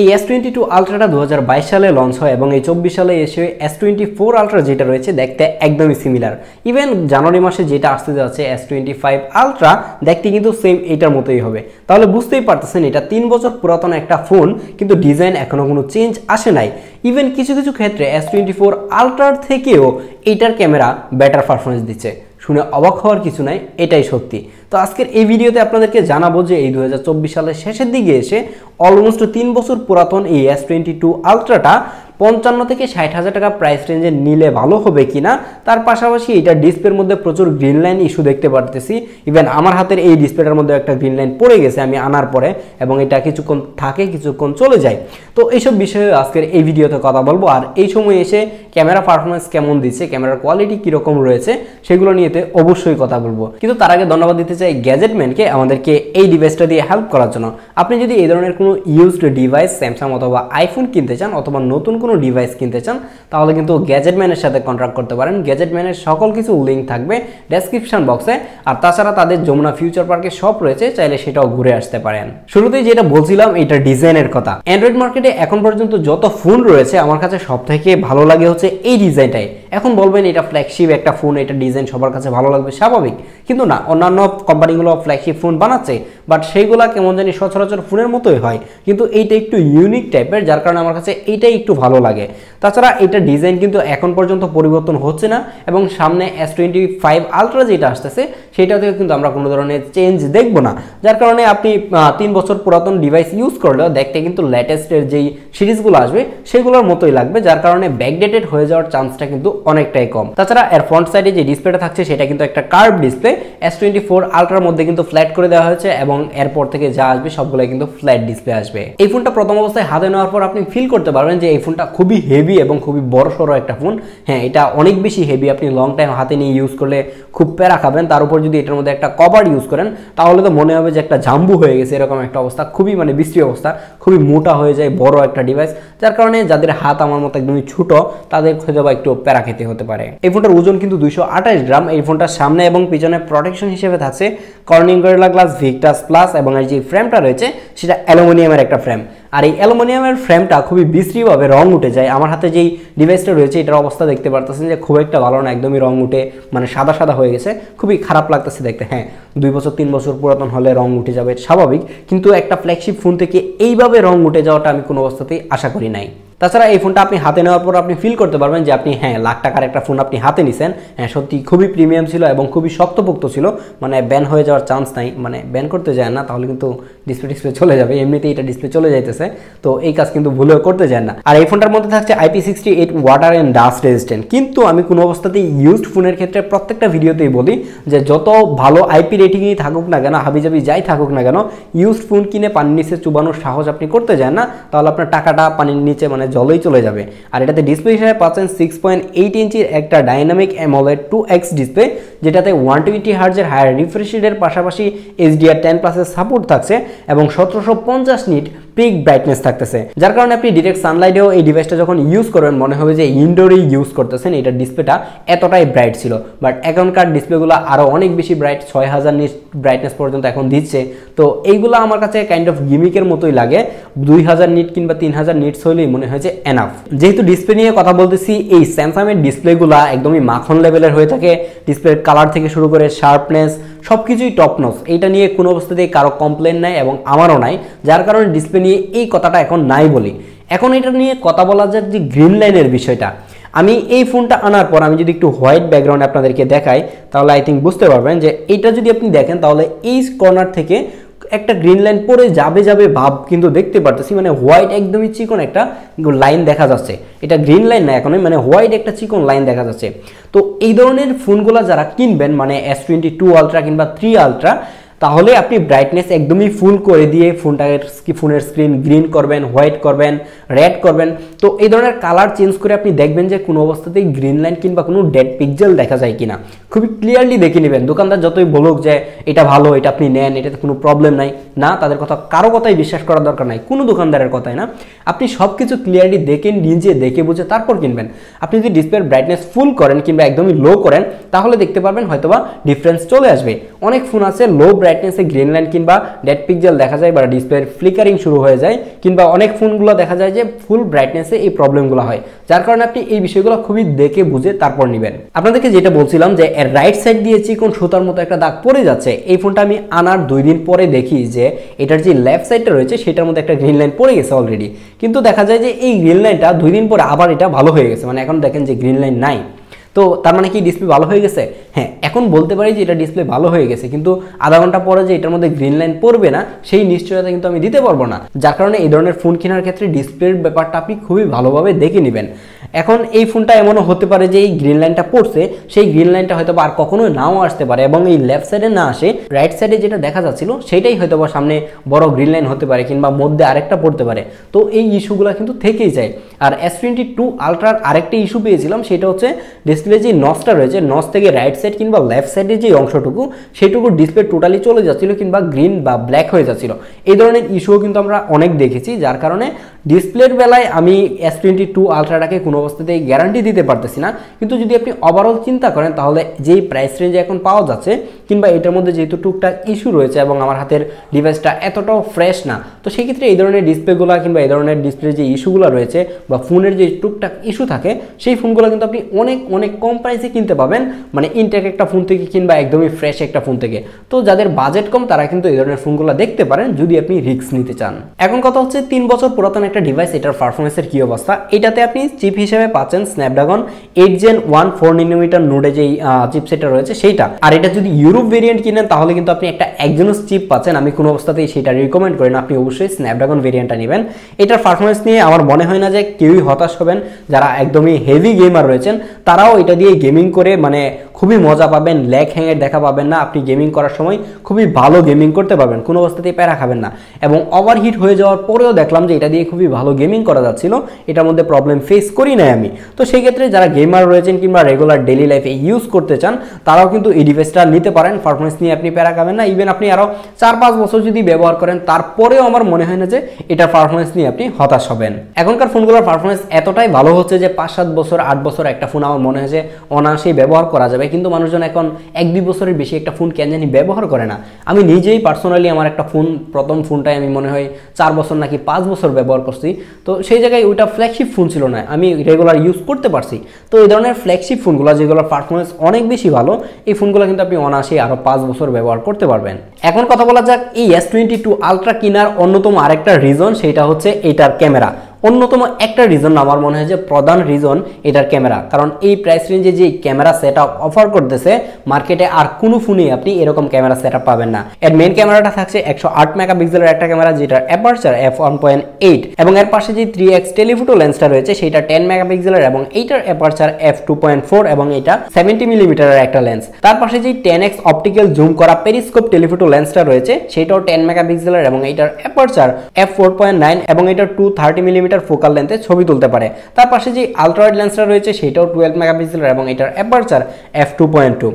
এই S22 আলট্রাটা 2022 সালে launch হয় এবং এই 24 সালে এসে S24 আলট্রা যেটা রয়েছে দেখতে একদমই সিমিলার। ইভেন জানুয়ারি মাসে যেটা আসতে যাচ্ছে S25 আলট্রা দেখতে কিন্তু সেম এটার মতোই হবে। তাহলে বুঝতেই পারতেছেন এটা 3 বছর পুরাতন একটা ফোন, কিন্তু ডিজাইন এখনো কোনো চেঞ্জ আসে নাই। ইভেন কিছু কিছু ক্ষেত্রে S24 আলট্রার থেকেও এইটার ক্যামেরা বেটার পারফরমেন্স দিচ্ছে। শুনে অবাক হওয়ার কিছু নাই, এটাই সত্যি। তো আজকের এই ভিডিওতে আপনাদেরকে জানাবো যে এই 2024 সালের শেষের দিকে এসে অলমোস্ট 3 বছর পুরাতন এই S22 আলট্রাটা 55 থেকে 60,000 টাকা প্রাইস রেঞ্জে নিলে ভালো হবে কিনা। তার পাশাপাশি এটা ডিসপ্লের মধ্যে প্রচুর গ্রিন লাইন ইস্যু দেখতে পারতেছি। ইভেন আমার হাতের এই ডিসপ্লেটার মধ্যে একটা গ্রিন লাইন পড়ে গেছে আমি আনার পরে, এবং এটা কিছুক্ষণ থাকে কিছুক্ষণ চলে যায়। তো এইসব বিষয়ে আজকের এই ভিডিওতে কথা বলবো। আর এই সময় এসে ক্যামেরা পারফরমেন্স কেমন দিচ্ছে, ক্যামেরার কোয়ালিটি কীরকম রয়েছে সেগুলো নিয়েতে অবশ্যই কথা বলবো। কিন্তু তার আগে ধন্যবাদ দিতে চাই গ্যাজেটম্যানকে আমাদেরকে এই ডিভাইসটা দিয়ে হেল্প করার জন্য। আপনি যদি এই ধরনের কোনো ইউজড ডিভাইস স্যামসাং অথবা আইফোন কিনতে চান অথবা নতুন কোনো ডিভাইস কিনতে চান তাহলে কিন্তু গ্যাজেটম্যানের সাথে কন্ট্রাক্ট করতে পারেন। গ্যাজেটম্যানের সকল কিছু লিঙ্ক থাকবে ডেসক্রিপশন বক্সে। আর তাছাড়া তাদের যমুনা ফিউচার পার্কে শপ রয়েছে, চাইলে সেটাও ঘুরে আসতে পারেন। শুরুতেই যেটা বলছিলাম এটা ডিজাইনের কথা। অ্যান্ড্রয়েড মার্কেটে এখন পর্যন্ত যত ফোন রয়েছে আমার কাছে সব থেকে ভালো লাগে হচ্ছে এই ডিজাইনটাই। এখন বলবেন এটা ফ্ল্যাগশিপ একটা ফোন, এটা ডিজাইন সবার কাছে ভালো লাগবে, স্বাভাবিক। কিন্তু না, অন্যান্য কোম্পানিগুলো ফ্ল্যাগশিপ ফোন বানাচ্ছে, বাট সেইগুলা কেমন জানি সচরাচর ফোনের মতোই হয়, কিন্তু এইটা একটু ইউনিক টাইপের, যার কারণে আমার কাছে এইটাই একটু ভালো লাগে। তাছাড়া এটা ডিজাইন কিন্তু এখন পর্যন্ত পরিবর্তন হচ্ছে না, এবং সামনে S25 আলট্রা যেটা আসতেছে সেটা থেকে কিন্তু আমরা কোনো ধরনের চেঞ্জ দেখব না। যার কারণে আপনি 3 বছর পুরাতন ডিভাইস ইউজ করলেও দেখতে কিন্তু লেটেস্টের যেই সিরিজগুলো আসবে সেগুলোর মতোই লাগবে, যার কারণে ব্যাকডেটেড হয়ে যাওয়ার চান্সটা কিন্তু অনেকটাই কম। তাছাড়া এর ফ্রন্ট সাইডে যে ডিসপ্লেটা থাকছে সেটা কিন্তু একটা কার্ভ ডিসপ্লে। S24 আলট্রার মধ্যে কিন্তু ফ্ল্যাট করে দেওয়া হয়েছে, এবং এরপর থেকে যা আসবে সবগুলোই কিন্তু ফ্ল্যাট ডিসপ্লে আসবে। এই ফোনটা প্রথম অবস্থায় হাতে নেওয়ার পর আপনি ফিল করতে পারবেন যে এই ফোনটা খুবই হেভি এবং খুবই বড়সড় একটা ফোন। হ্যাঁ, এটা অনেক বেশি হেভি, আপনি লং টাইম হাতে নিয়ে ইউজ করলে খুব প্যারা খাবেন। তার উপর যদি এটার মধ্যে একটা কভার ইউজ করেন তাহলে তো মনে হবে যে একটা জাম্বু হয়ে গেছে, এরকম একটা অবস্থা। খুবই বিশ্রী অবস্থা, খুবই মোটা হয়ে যায়, বড় একটা ডিভাইস, যার কারণে যাদের হাত আমার মতো একদমই ছোট তাদের হয়তো বা একটু প্যারা খেতে হতে পারে। এই ফোনটার ওজন কিন্তু 228 গ্রাম। এই ফোনটার সামনে এবং পিছনে প্রোটেকশন হিসেবে থাকছে Corning gorilla glass Victus plus, এবং এই যে ফ্রেমটা রয়েছে সেটা অ্যালুমিনিয়ামের একটা ফ্রেম। আর এই অ্যালুমিনিয়ামের ফ্রেমটা খুবই বিশ্রীভাবে রং উঠে যায়। আমার হাতে যেই ডিভাইসটা রয়েছে এটার অবস্থা দেখতে পারতেছেন যে খুব একটা ভালো না, একদমই রং উঠে সাদা সাদা হয়ে গেছে, খুবই খারাপ লাগতেছে দেখতে। হ্যাঁ, 2 বছর 3 বছর পুরাতন হলে রং উঠে যাবে স্বাভাবিক, কিন্তু একটা ফ্ল্যাগশিপ ফোন থেকে এইভাবে রং উঠে যাওয়াটা আমি কোনো অবস্থাতেই আশা করি নাই। তাছাড়া এই ফোনটা আপনি হাতে নেওয়ার পর আপনি ফিল করতে পারবেন যে আপনি লাখ টাকার একটা ফোন আপনি হাতে নিছেন। হ্যাঁ, সত্যি খুবই প্রিমিয়াম ছিল এবং খুবই শক্তপোক্ত ছিল, ব্যান হয়ে যাওয়ার চান্স নাই। ব্যান করতে যায় না, তাহলে কিন্তু ডিসপ্লে চলে যাবে, এমনিতেই এটা ডিসপ্লে চলে যাইতেছে, তো এই কাজ কিন্তু ভুলেও করতে যায় না। আর এই ফোনটার মধ্যে থাকছে IP68 water and dust resistant. কিন্তু আমি কোনো অবস্থাতেই ইউজড ফোনের ক্ষেত্রে প্রত্যেকটা ভিডিওতেই বলি যে যত ভালো IP রেটিংই থাকুক না কেন, হাবিজাবি যাই থাকুক না কেন, ইউজড ফোন কিনে পানির নিচে চুবানোর সাহস আপনি করতে যান না, তাহলে আপনার টাকাটা পানির নিচে জলেই চলে যাবে। আর এটাতে ডিসপ্লে হিসেবে পাচ্ছেন 6.8 ইঞ্চির একটা ডাইনামিক অ্যামোলেড 2X ডিসপ্লে, যেটাতে 120 হার্জের হায়ার রিফ্রেশ রেটের পাশাপাশি HDR10+ এর সাপোর্ট থাকছে, এবং 1750 নিট পিক ব্রাইটনেস থাকতেছে, যার কারণে আপনি ডিরেক্ট সানলাইটেও এই ডিভাইসটা যখন ইউজ করবেন মনে হবে যে ইনডোরেই ইউজ করতেছেন। এটার ডিসপ্লেটা এতটাই ব্রাইট ছিল, বাট এখনকার ডিসপ্লেগুলো আরও অনেক বেশি ব্রাইট, 6000 নিট ব্রাইটনেস পর্যন্ত এখন দিচ্ছে। তো এইগুলো আমার কাছে কাইন্ড অফ গিমিকের মতোই লাগে। 2000 নিট কিংবা 3000 নিটস হলেই মনে হয় যে এনাফ। যেহেতু ডিসপ্লে নিয়ে কথা বলতেছি, এই স্যামসাংয়ের ডিসপ্লেগুলো একদমই মাখন লেভেলের হয়ে থাকে। ডিসপ্লের কালার থেকে শুরু করে শার্পনেস সবকিছুই টপ নচ, এইটা নিয়ে কোনো অবস্থাতেই কারো কমপ্লেন নাই এবং আমারও নাই, যার কারণে ডিসপ্লে নিয়ে এই কথাটা এখন নাই বলি। এখন এটা নিয়ে কথা বলা যাক যে গ্রিন লাইনের বিষয়টা। আমি এই ফোনটা আনার পর আমি যদি একটু হোয়াইট ব্যাকগ্রাউন্ড আপনাদেরকে দেখাই তাহলে আই থিঙ্ক বুঝতে পারবেন যে এইটা যদি আপনি দেখেন তাহলে এই কর্নার থেকে একটা গ্রিন লাইন পরে যাবে ভাব কিন্তু দেখতে পারতেছি, হোয়াইট একদমই চিকন একটা লাইন দেখা যাচ্ছে। এটা গ্রিন লাইন না এখন, হোয়াইট একটা চিকন লাইন দেখা যাচ্ছে। তো এই ধরনের ফোনগুলো যারা কিনবেন S22 আলট্রা কিংবা 3 আলট্রা, তাহলে আপনি ব্রাইটনেস একদমই ফুল করে দিয়ে ফোনের স্ক্রিন গ্রিন করবেন, হোয়াইট করবেন, রেড করবেন। তো এই ধরনের কালার চেঞ্জ করে আপনি দেখবেন যে কোনো অবস্থাতেই গ্রিন লাইন কিংবা কোনো ডেড পিক্সেল দেখা যায় কিনা, খুবই ক্লিয়ারলি দেখে নেবেন। দোকানদার যতই বলুক যে এটা ভালো, এটা আপনি নেন, এটাতে কোনো প্রবলেম নাই, না, তাদের কথা কারো কথাই বিশ্বাস করার দরকার নাই, কোনো দোকানদারের কথাই না। আপনি সব কিছু ক্লিয়ারলি দেখেন, নিজে দেখে বুঝে তারপর কিনবেন। আপনি যদি ডিসপ্লের ব্রাইটনেস ফুল করেন কিংবা একদমই লো করেন তাহলে দেখতে পারবেন হয়তোবা ডিফারেন্স চলে আসবে। অনেক ফোন আছে লো ব্রাইট ব্রাইটনেসে গ্রিন লাইন কিংবা ডেড পিক্সেল দেখা যায় বা ডিসপ্লের ফ্লিকারিং শুরু হয়ে যায়, কিংবা অনেক ফোনগুলো দেখা যায় যে ফুল ব্রাইটনেসে এই প্রবলেমগুলো হয়, যার কারণে আপনি এই বিষয়গুলো খুবই দেখে বুঝে তারপর নেবেন। আপনাদেরকে যেটা বলছিলাম যে এর রাইট সাইড দিয়ে চিকন সুতার মতো একটা দাগ পড়ে যাচ্ছে, এই ফোনটা আমি আনার 2 দিন পরে দেখি যে এটার যে লেফট সাইডটা রয়েছে সেটার মধ্যে একটা গ্রিন লাইন পড়ে গেছে অলরেডি, কিন্তু দেখা যায় যে এই গ্রিন লাইনটা 2 দিন পরে আবার এটা ভালো হয়ে গেছে, মানে এখন দেখেন যে গ্রিন লাইন নাই। তো তার মানে কি ডিসপ্লে ভালো হয়ে গেছে? হ্যাঁ, এখন বলতে পারি যে এটা ডিসপ্লে ভালো হয়ে গেছে, কিন্তু আধা ঘন্টা পরে যে এটার মধ্যে গ্রিন লাইন পড়বে না সেই নিশ্চয়তা কিন্তু আমি দিতে পারবো না, যার কারণে এই ধরনের ফোন কেনার ক্ষেত্রে ডিসপ্লের ব্যাপারটা আপনি খুবই ভালোভাবে দেখে নেবেন। এখন এই ফোনটা এমনও হতে পারে যে এই গ্রিন লাইনটা পড়ছে, সেই গ্রিন লাইনটা হয়তো আর কখনোই নাও আসতে পারে এবং এই লেফট সাইডে না আসে রাইট সাইডে যেটা দেখা যাচ্ছিল সেটাই হয়তো বা সামনে বড় গ্রিন লাইন হতে পারে, কিংবা মধ্যে আরেকটা পড়তে পারে। তো এই ইস্যুগুলো কিন্তু থেকেই যায়। আর S22 আলট্রার আরেকটা ইস্যু পেয়েছিলাম, সেটা হচ্ছে ডিসপ্লে যে নচটা রয়েছে, নচ থেকে রাইট সাইড কিংবা লেফট সাইডের যে অংশটুকু সেটুকু ডিসপ্লে টোটালি চলে যাচ্ছিল কিংবা গ্রিন বা ব্ল্যাক হয়ে যাচ্ছিল। এই ধরনের ইস্যুও কিন্তু আমরা অনেক দেখেছি, যার কারণে ডিসপ্লের বেলায় আমি S22 আলট্রাটাকে কোনো অবস্থাতেই গ্যারান্টি দিতে পারতেছি না। কিন্তু যদি আপনি ওভারঅল চিন্তা করেন তাহলে যেই প্রাইস রেঞ্জে এখন পাওয়া যাচ্ছে, কিংবা এটার মধ্যে যেহেতু টুকটাক ইস্যু রয়েছে এবং আমার হাতের ডিভাইসটা এতটাও ফ্রেশ না, তো সেক্ষেত্রে এই ধরনের ডিসপ্লেগুলো কিংবা এই ধরনের ডিসপ্লের যে ইস্যুগুলো রয়েছে বা ফোনের যে টুকটাক ইস্যু থাকে সেই ফোনগুলো কিন্তু আপনি অনেক অনেক কম প্রাইসে কিনতে পাবেন, মানে ইনটেক একটা ফোন থেকে কিংবা একদমই ফ্রেশ একটা ফোন থেকে। তো যাদের বাজেট কম তারা কিন্তু এই ধরনের ফোনগুলো দেখতে পারেন যদি আপনি রিস্ক নিতে চান। এখন কথা হচ্ছে 3 বছর পুরাতন একটা ডিভাইস, এটার পারফরমেন্সের কি অবস্থা? এটাতে আপনি চিপ হিসেবে পাচ্ছেন স্ন্যাপড্রাগন 8 Gen 1 4nm নোডে যেই চিপসেটটা রয়েছে সেইটা। আর এটা যদি ইউরোপ ভেরিয়েন্ট কিনেন তাহলে কিন্তু আপনি একটা Exynos চিপ পাচ্ছেন। আমি কোনো অবস্থাতেই সেটা রিকমেন্ড করি না, আপনি অবশ্যই স্ন্যাপড্রাগন ভেরিয়েন্টটা নেবেন। এটার পারফরমেন্স নিয়ে আমার মনে হয় না যে কেউই হতাশ হবেন। যারা একদমই হেভি গেমার রয়েছেন তারাও এটা দিয়ে গেমিং করে মানে খুবই মজা পাবেন, ল্যাগ হ্যাংয়ের দেখা পাবেন না, আপনি গেমিং করার সময় খুবই ভালো গেমিং করতে পারবেন, কোনো অবস্থাতেই প্যারা খাবেন না। এবং ওভারহিট হয়ে যাওয়ার পরেও দেখলাম যে এটা দিয়ে খুবই ভালো গেমিং করা যাচ্ছিল, এটার মধ্যে প্রবলেম ফেস করি নাই আমি। তো সেই ক্ষেত্রে যারা গেমার রয়েছেন কিংবা রেগুলার ডেইলি লাইফে ইউজ করতে চান তারাও কিন্তু এই ডিভাইসটা নিতে পারেন। পারফরমেন্স নিয়ে আপনি প্যারা খাবেন না, ইভেন আপনি আরও 4-5 বছর যদি ব্যবহার করেন তারপরেও আমার মনে হয় না যে এটার পারফরমেন্স নিয়ে আপনি হতাশ হবেন। এখনকার ফোনগুলোর পারফরমেন্স এতটাই ভালো হচ্ছে যে 5-7 বছর 8 বছর একটা ফোন আমার মনে হয় যে অনায়াসেই ব্যবহার করা যাবে, কিন্তু মানুষজন এখন 1-2 বছরের বেশি একটা ফোন কেন জানি ব্যবহার করে না। আমি নিজেই পার্সোনালি আমার একটা ফোন প্রথম ফোনটাই আমি মনে হয় 4 বছর নাকি 5 বছর ব্যবহার করছি। তো সেই জায়গায় ওইটা ফ্ল্যাগশিপ ফোন ছিল না, আমি রেগুলার ইউজ করতে পারছি। তো এই ধরনের ফ্ল্যাগশিপ ফোনগুলো যেগুলোর পারফরমেন্স অনেক বেশি ভালো, এই ফোনগুলো কিন্তু আপনি অনায়াসেই আরও 5 বছর ব্যবহার করতে পারবেন। এখন কথা বলা যাক এই S22 আলট্রা কেনার অন্যতম আরেকটা রিজন, সেটা হচ্ছে এটার ক্যামেরা। অন্যতম একটা রিজন আমার মনে হয় যে প্রধান রিজন এটার ক্যামেরা, কারণ এই প্রাইস রেঞ্জে যে ক্যামেরা সেটআপ অফার করতেছে মার্কেটে আর কোনো ফোনে আপনি এরকম ক্যামেরা সেটআপ পাবেন না। এর মেইন ক্যামেরাটা থাকছে 108 মেগাপিক্সেলের একটা ক্যামেরা, যেটার অ্যাপারচার f1.8 এবং এর পাশে যে 3x টেলিফোটো লেন্সটা রয়েছে সেটা 10 মেগাপিক্সেলের এবং এইটার অ্যাপারচার f2.4 এবং এটা 70 মিলিমিটারের একটা লেন্স। তার পাশে যে 10x অপটিক্যাল জুম করা পেরিস্কোপ টেলিফোটো লেন্সটা রয়েছে সেটাও 10 মেগাপিক্সেলের এবং এইটার অ্যাপারচার f4.9 এবং এটা 230 মিলিমিটার ফোকাল লেন্থে ছবি তুলতে পারে। তার পাশে যে আলট্রা ওয়াইড লেন্সটা রয়েছে সেটাও 12 মেগাপিক্সেলের এবং এটার অ্যাপারচার f2.2।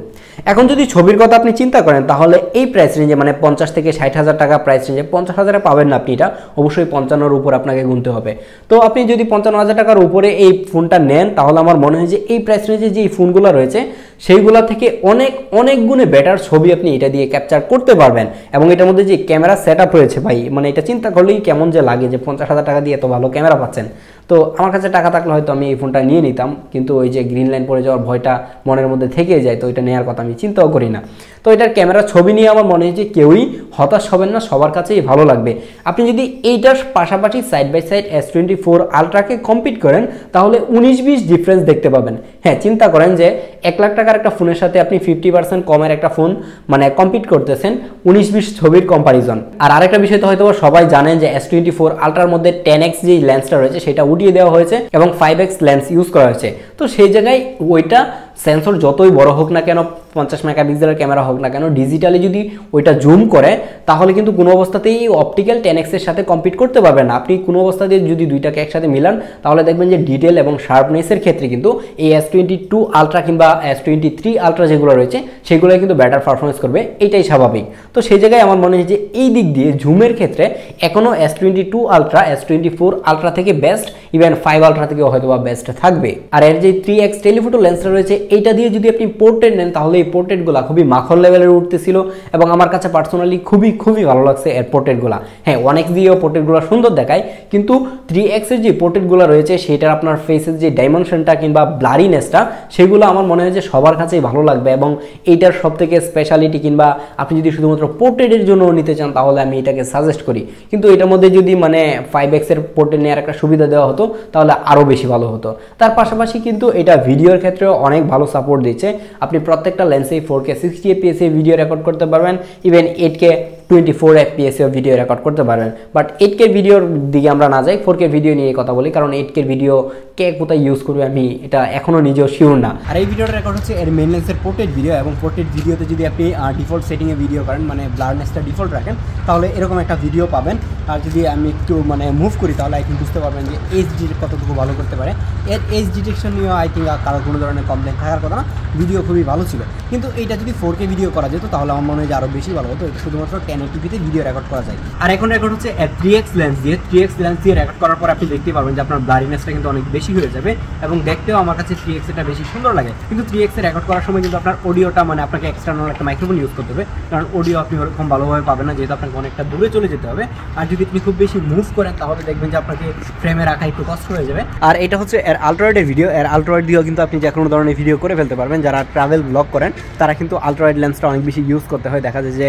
এখন যদি ছবির কথা আপনি চিন্তা করেন তাহলে এই প্রাইস রেঞ্জে মানে 50 থেকে 60,000 টাকা প্রাইস রেঞ্জে 50,000-এ পাবেন না আপনি, এটা অবশ্যই 55-এর উপর আপনাকে গুনতে হবে। তো আপনি যদি 55,000 টাকার উপরে এই ফোনটা নেন তাহলে আমার মনে হয় যে এই প্রাইস রেঞ্জে যে ফোনগুলো রয়েছে সেইগুলা থেকে অনেক অনেক গুণে বেটার ছবি আপনি এটা দিয়ে ক্যাপচার করতে পারবেন। এবং এটার মধ্যে যে ক্যামেরা সেটআপ রয়েছে ভাই, মানে এটা চিন্তা করলেই কেমন যে লাগে যে 50,000 টাকা দিয়ে এত ভালো ক্যামেরা পাচ্ছেন। তো আমার কাছে টাকা থাকলে হয়তো আমি এই ফোনটা নিয়ে নিতাম, কিন্তু ওই যে গ্রিন লাইন পড়ে যাওয়ার ভয়টা মনের মধ্যে থেকে যায়, তো এটা নেওয়ার কথা আমি চিন্তাও করি না। তো এটার ক্যামেরা ছবি নিয়ে আমার মনে হয় যে কেউই হতাশ হবেন না, সবার কাছেই ভালো লাগবে। আপনি যদি এইটার পাশাপাশি সাইড বাই সাইড S24 আলট্রাকে কম্পিট করেন তাহলে 19-20 ডিফারেন্স দেখতে পাবেন। হ্যাঁ, চিন্তা করেন যে 1 লাখ টাকার একটা ফোনের সাথে আপনি 50% কমের একটা ফোন মানে কম্পিট করতেছেন 19-20 ছবির কম্পারিজন। আর আরেকটা বিষয় তো হয়তো সবাই জানেন যে S24 আলট্রার মধ্যে 10x যে লেন্সটা রয়েছে সেটা উঠিয়ে দেওয়া হয়েছে এবং 5x লেন্স ইউজ করা হয়েছে। তো সেই জায়গায় ওইটা সেন্সর যতই বড় হোক না কেন, 50 মেগাপিক্সেলের ক্যামেরা হোক না কেন, ডিজিটালি যদি ওইটা জুম করে তাহলে কিন্তু কোনো অবস্থাতেই অপটিক্যাল 10x এর সাথে কম্পিট করতে পারবেন না। আপনি কোনো অবস্থাতেই যদি দুইটাকে একসাথে মিলান তাহলে দেখবেন যে ডিটেল এবং শার্পনেসের ক্ষেত্রে কিন্তু এই S22 আলট্রা কিংবা S23 আলট্রা যেগুলো রয়েছে সেগুলো কিন্তু বেটার পারফরমেন্স করবে, এটাই স্বাভাবিক। তো সেই জায়গায় আমার মনে হয় যে এই দিক দিয়ে জুমের ক্ষেত্রে এখনও S22 আলট্রা S24 আলট্রা থেকে বেস্ট, ইভেন 5 আলট্রা থেকেও হয়তো বা বেস্ট থাকবে। আর এর যে 3x টেলিফোটো লেন্সটা রয়েছে এইটা দিয়ে যদি আপনি পোর্ট্রেট নেন তাহলে এই পোর্ট্রেটগুলো খুবই মাখন লেভেলের উঠতেছিল এবং আমার কাছে পার্সোনালি খুবই খুবই ভালো লাগছে এর পোর্ট্রেটগুলো। হ্যাঁ, 1x দিয়েও পোর্ট্রেটগুলো সুন্দর দেখায়, কিন্তু 3x এর যে পোর্ট্রেটগুলো রয়েছে সেটার আপনার ফেসের যে ডাইমেনশনটা কিংবা ব্লারিনেসটা সেগুলো আমার মনে হয় যে সবার কাছেই ভালো লাগবে এবং এইটার সবথেকে স্পেশালিটি কিংবা আপনি যদি শুধুমাত্র পোর্ট্রেটের জন্য নিতে চান তাহলে আমি এটাকে সাজেস্ট করি। কিন্তু এটার মধ্যে যদি মানে 5x এর পোর্ট্রেট নেওয়ার একটা সুবিধা দেওয়া হতো তাহলে আরও বেশি ভালো হতো। তার পাশাপাশি কিন্তু এটা ভিডিওর ক্ষেত্রেও অনেক ভালো সাপোর্ট দিচ্ছে। আপনি প্রত্যেকটা লেন্সেই 4K 60 fps এ ভিডিও রেকর্ড করতে পারবেন, ইভেন 8K 24 fps এও ভিডিও রেকর্ড করতে পারবেন। বাট 8K ভিডিওর দিকে আমরা না যাই, 4K ভিডিও নিয়ে কথা বলি, কারণ 8K ভিডিও কে কোথায় ইউজ করবে আমি এটা এখনও নিজেও শিওর না। আর এই ভিডিওটা রেকর্ড হচ্ছে এর মেন লেন্সের পোর্ট্রেট ভিডিও, এবং পোর্ট্রেট ভিডিওতে যদি আপনি ডিফল্ট সেটিংয়ে ভিডিও করেন মানে ব্লারনেসটা ডিফল্ট রাখেন তাহলে এরকম একটা ভিডিও পাবেন। আর যদি আমি একটু মানে মুভ করি তাহলে আই থিঙ্ক বুঝতে পারবেন যে এইচডি কতটুকু ভালো করতে পারে। এর এইচ ডিটেকশন নিয়েও আই থিঙ্ক কারো কোনো ধরনের কমপ্লেন থাকার কথা না, ভিডিও খুবই ভালো ছিল। কিন্তু এইটা যদি 4K ভিডিও করা যেত তাহলে আমার মনে হয় যে আরও বেশি ভালো হতো। এটা শুধুমাত্র 1080p ভিডিও রেকর্ড করা যায়। আর এখন রেকর্ড হচ্ছে 3x লেন্স দিয়ে। 3x লেন্স দিয়ে রেকর্ড করার পর আপনি দেখতে পারবেন যে আপনার ব্লারিনেসটা কিন্তু অনেক বেশি হয়ে যাবে এবং দেখতেও আমার কাছে 3x এটা বেশি সুন্দর লাগে। কিন্তু 3x এ রেকর্ড করার সময় কিন্তু আপনার অডিওটা মানে আপনাকে এক্সটার্নাল একটা মাইক্রোফোন ইউজ করতে হবে, কারণ অডিও আপনি ওরকম ভালোভাবে পাবেন না, যেহেতু আপনাকে অনেকটা দূরে চলে যেতে হবে। আর যদি আপনি খুব বেশি মুভ করেন তাহলে দেখবেন যে আপনাকে ফ্রেমে রাখা একটু কষ্ট হয়ে যাবে। আর এটা হচ্ছে এর আলট্রাওয়াইডের ভিডিও। এর আলট্রাওয়াইড দিয়েও কিন্তু আপনি যে কোনো ধরনের ভিডিও করে ফেলতে পারবেন। যারা ট্রাভেল ব্লগ করেন তারা কিন্তু আলট্রাওয়াইড লেন্সটা অনেক বেশি ইউজ করতে হয়। দেখা যায় যে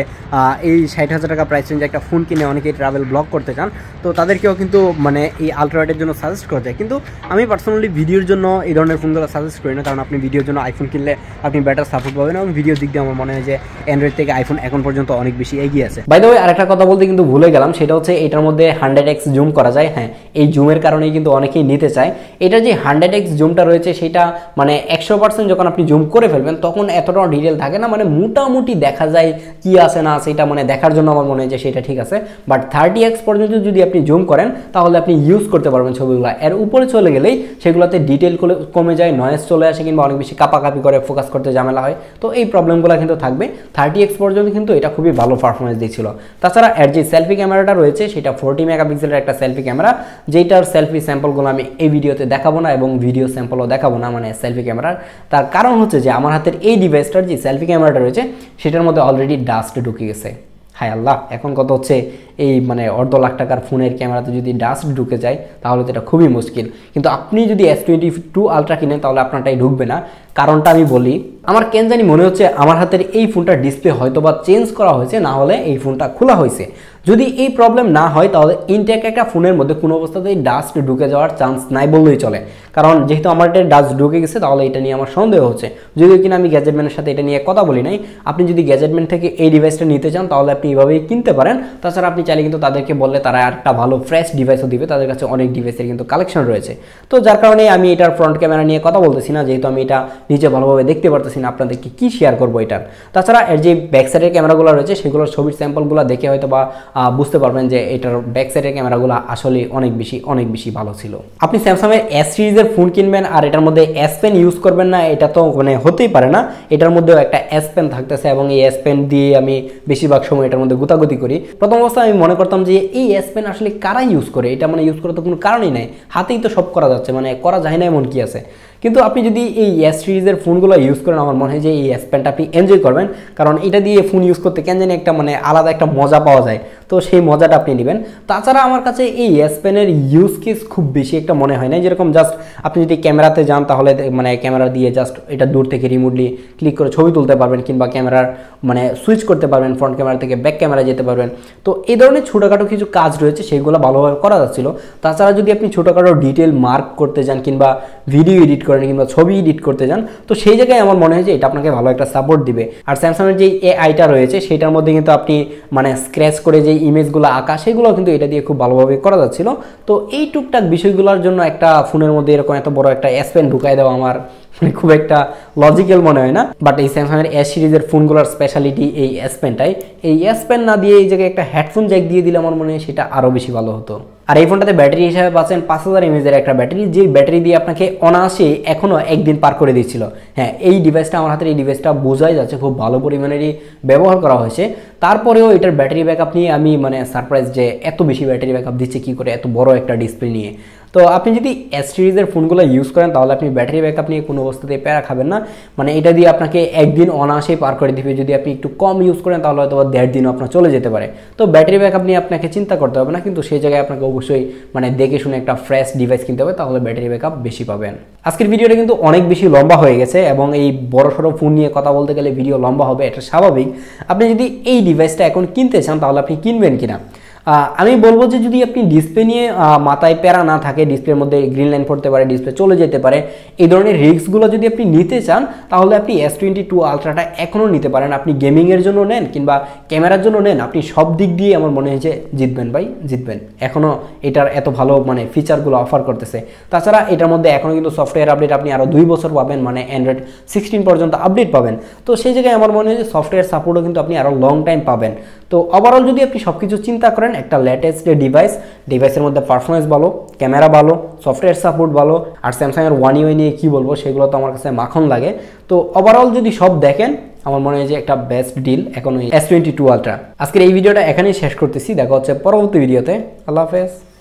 এই 60,000 টাকা প্রাইস রেঞ্জে একটা ফোন কিনে অনেকেই ট্রাভেল ব্লগ করতে চান, তো তাদেরকেও কিন্তু মানে এই আলট্রাওয়াইডের জন্য সাজেস্ট করা যায়। কিন্তু আমি পার্সোনালি ভিডিওর জন্য এই ধরনের ফোনগুলো সাজেস্ট করি না, কারণ আপনি ভিডিওর জন্য আইফোন কিনলে আপনি বেটার সাপোর্ট পাবেন এবং ভিডিওর দিক দিয়ে আমার মনে হয় যে অ্যান্ড্রয়েড থেকে আইফোন এখন পর্যন্ত অনেক বেশি এগিয়ে আছে। বাই দ্য ওয়ে আরেকটা কথা বলতে কিন্তু ভুলে গেলাম, সেটা হচ্ছে এটার মধ্যে 100x জুম করা যায়। হ্যাঁ, এই জুমের কারণেই কিন্তু অনেকেই নিতে চায়। এটা যে 100x জুমটা রয়েছে সেটা মানে 100% যখন আপনি জুম করে ফেলবেন তখন এতটাও ডিটেল থাকে না, মানে মোটামুটি দেখা যায় কি আছে না আছে, এটা মানে দেখার জন্য আমার মনে হয় যে সেটা ঠিক আছে। বাট 30x পর্যন্ত যদি আপনি জুম করেন তাহলে আপনি ইউজ করতে পারবেন ছবিগুলো। এর উপরে চলে গেলেই সেগুলোতে ডিটেল কমে যায়, নয়েজ চলে আসে কিংবা অনেক বেশি কাপাকাপি করে ফোকাস করতে ঝামেলা হয়। তো এই প্রবলেমগুলো কিন্তু থাকবে। 30x পর্যন্ত কিন্তু এটা খুবই ভালো পারফরমেন্স দিচ্ছিল। তাছাড়া এর যে সেলফি ক্যামেরাটা রয়েছে সেটা 40 মেগাপিক্সেলের একটা সেলফি ক্যামেরা, যেটার সেলফি স্যাম্পলগুলো আমি এই ভিডিওতে দেখাবো না এবং ভিডিও স্যাম্পলও দেখাবো না মানে সেলফি ক্যামেরার। তার কারণ হচ্ছে যে আমার হাতের এই ডিভাইসটার যে সেলফি ক্যামেরাটা রয়েছে সেটার মধ্যে অলরেডি ডাস্ট ঢুকে গেছে। হায় আল্লাহ, এখন কত হচ্ছে এই মানে অর্ধ লাখ টাকার ফোনের ক্যামেরাতে যদি ডাস্ট ঢুকে যায় তাহলে তো এটা খুবই মুশকিল। কিন্তু আপনি যদি S22 আলট্রা কিনেন তাহলে আপনারটাই ঢুকবে না। কারণটা আমি বলি, আমার কেন জানি মনে হচ্ছে আমার হাতের এই ফোনটার ডিসপ্লে হয়তো বা চেঞ্জ করা হয়েছে, না হলে এই ফোনটা খোলা হয়েছে। যদি এই প্রবলেম না হয় তাহলে ইনটেক একটা ফোনের মধ্যে কোনো অবস্থাতেই ডাস্ট ঢুকে যাওয়ার চান্স নাই বললেই চলে, কারণ যেহেতু আমার এটা ডাস্ট ঢুকে গেছে তাহলে এটা নিয়ে আমার সন্দেহ হচ্ছে। যদিও কিনা আমি গ্যাজেটম্যানের সাথে এটা নিয়ে কথা বলি নাই। আপনি যদি গ্যাজেটম্যান থেকে এই ডিভাইসটা নিতে চান তাহলে আপনি এইভাবেই কিনতে পারেন। তাছাড়া আপনি চাইলে কিন্তু তাদেরকে বললে তারা একটা ভালো ফ্রেশ ডিভাইসও দিবে, তাদের কাছে অনেক ডিভাইসের কিন্তু কালেকশন রয়েছে। তো যার কারণে আমি এটার ফ্রন্ট ক্যামেরা নিয়ে কথা বলতেছি না, যেহেতু আমি এটা নিজে ভালোভাবে দেখতে পারতেছি না, আপনাদেরকে কি শেয়ার করবো এটার। তাছাড়া এর যে ব্যাক সাইডের ক্যামেরাগুলো রয়েছে সেগুলোর ছবির স্যাম্পলগুলো দেখে হয়তো বা বুঝতে পারবেন যে এটার ব্যাক সাইডের ক্যামেরাগুলো আসলে অনেক বেশি ভালো ছিল। আপনি স্যামসাংয়ের S সিরিজের ফোন কিনবেন আর এটার মধ্যে S পেন ইউজ করবেন না, এটা তো মানে হতেই পারে না। এটার মধ্যেও একটা S পেন থাকতেছে এবং এই S পেন দিয়ে আমি বেশিরভাগ সময় এটার মধ্যে গুতাগুতি করি। প্রথম অবস্থায় আমি মনে করতাম যে এই S পেন আসলে কারা ইউজ করে, এটা মানে ইউজ করার তো কোনো কারণই নাই, হাতেই তো সব করা যাচ্ছে, মানে করা যায় না এমন কি আছে। কিন্তু আপনি যদি এই S সিরিজের ফোনগুলো ইউজ করেন আমার মনে হয় যে এই S পেনটা আপনি এনজয় করবেন, কারণ এটা দিয়ে ফোন ইউজ করতে কেন জানি একটা মানে আলাদা একটা মজা পাওয়া যায়, তো সেই মজাটা আপনি নেবেন। তাছাড়া আমার কাছে এই S পেনের ইউজ কেস খুব বেশি একটা মনে হয় না। যেরকম জাস্ট আপনি যদি ক্যামেরাতে যান তাহলে মানে ক্যামেরা দিয়ে জাস্ট এটা দূর থেকে রিমোটলি ক্লিক করে ছবি তুলতে পারবেন, কিংবা ক্যামেরার মানে সুইচ করতে পারবেন, ফ্রন্ট ক্যামেরা থেকে ব্যাক ক্যামেরা যেতে পারবেন। তো এই ধরনের ছোটোখাটো কিছু কাজ রয়েছে সেইগুলো ভালোভাবে করা যাচ্ছিল। তাছাড়া যদি আপনি ছোটোখাটো ডিটেল মার্ক করতে যান কিংবা ভিডিও এডিট করেন কিংবা ছবি এডিট করতে যান, তো সেই জায়গায় আমার মনে হয় যে এটা আপনাকে ভালো একটা সাপোর্ট দিবে। আর স্যামসাংয়ের যে এআইটা রয়েছে সেটার মধ্যে কিন্তু আপনি মানে স্ক্র্যাচ করে যে ইমেজগুলো আঁকা সেগুলো কিন্তু এটা দিয়ে খুব ভালোভাবে করা যাচ্ছিল। তো এই টুকটাক বিষয়গুলোর জন্য একটা ফোনের মধ্যে এরকম এত বড় একটা S পেন ঢুকাই দেওয়া আমার মানে খুব একটা লজিক্যাল মনে হয় না। বাট এই স্যামসাংয়ের S সিরিজের ফোনগুলোর স্পেশালিটি এই S পেনটাই। এই S পেন না দিয়ে এই জায়গায় একটা হেডফোন জ্যাক দিয়ে দিলে আমার মনে হয় সেটা আরও বেশি ভালো হতো। আর এই ফোনটাতে ব্যাটারি হিসাবে পাচ্ছেন 5000 mAh একটা ব্যাটারি, যে ব্যাটারি দিয়ে আপনাকে অনায়াসে এখনও একদিন পার করে দিচ্ছিল। হ্যাঁ, এই ডিভাইসটা আমার হাতের এই ডিভাইসটা বোঝাই যাচ্ছে খুব ভালো পরিমাণেরই ব্যবহার করা হয়েছে। তারপরেও এটার ব্যাটারি ব্যাকআপ নিয়ে আমি মানে সারপ্রাইজ যে এত বেশি ব্যাটারি ব্যাকআপ দিচ্ছে কী করে এত বড় একটা ডিসপ্লে নিয়ে। তো আপনি যদি এস সিরিজের ফোনগুলো ইউজ করেন তাহলে আপনি ব্যাটারি ব্যাকআপ নিয়ে কোনো অবস্থাতেই প্যারা খাবেন না, মানে এটা দিয়ে আপনাকে একদিন অনায়াসেই পার করে দিবে। যদি আপনি একটু কম ইউজ করেন তাহলে হয়তো 1.5 দিনও আপনার চলে যেতে পারে। তো ব্যাটারি ব্যাকআপ নিয়ে আপনাকে চিন্তা করতে হবে না, কিন্তু সেই জায়গায় আপনাকে অবশ্যই মানে দেখে শুনে একটা ফ্রেশ ডিভাইস কিনতে হবে, তাহলে ব্যাটারি ব্যাকআপ বেশি পাবেন। আজকের ভিডিওটা কিন্তু অনেক বেশি লম্বা হয়ে গেছে এবং এই বড় সড়ো ফোন নিয়ে কথা বলতে গেলে ভিডিও লম্বা হবে, এটা স্বাভাবিক। আপনি যদি এই ডিভাইসটা এখন কিনতে চান তাহলে আপনি কিনবেন কিনা আমি বলবো যে যদি আপনি ডিসপ্লে নিয়ে মাথায় প্যারা না থাকে, ডিসপ্লের মধ্যে গ্রিন লাইন পড়তে পারে, ডিসপ্লে চলে যেতে পারে, এই ধরনের রিস্কগুলো যদি আপনি নিতে চান তাহলে আপনি S22 আলট্রাটা এখনও নিতে পারেন। আপনি গেমিংয়ের জন্য নেন কিংবা ক্যামেরার জন্য নেন, আপনি সব দিক দিয়ে আমার মনে হয়েছে জিতবেন ভাই, জিতবেন। এখনও এটার এত ভালো মানে ফিচারগুলো অফার করতেছে। তাছাড়া এটার মধ্যে এখনও কিন্তু সফটওয়্যার আপডেট আপনি আরও 2 বছর পাবেন, মানে অ্যান্ড্রয়েড 16 পর্যন্ত আপডেট পাবেন। তো সেই জায়গায় আমার মনে হয় যে সফটওয়্যার সাপোর্টও কিন্তু আপনি আরও লং টাইম পাবেন। তো ওভারঅল যদি আপনি সব কিছু চিন্তা করেন, একটা লেটেস্ট ডিভাইসের মধ্যে পারফরমেন্স ভালো, ক্যামেরা ভালো, সফটওয়্যার সাপোর্ট ভালো, আর স্যামসাংয়ের One UI নিয়ে কী বলবো, সেগুলো তো আমার কাছে মাখন লাগে। তো ওভারঅল যদি সব দেখেন আমার মনে হয় যে একটা বেস্ট ডিল এখন ওই S22 আলট্রা। আজকের এই ভিডিওটা এখানেই শেষ করতেছি, দেখা হচ্ছে পরবর্তী ভিডিওতে। আল্লাহ হাফেজ।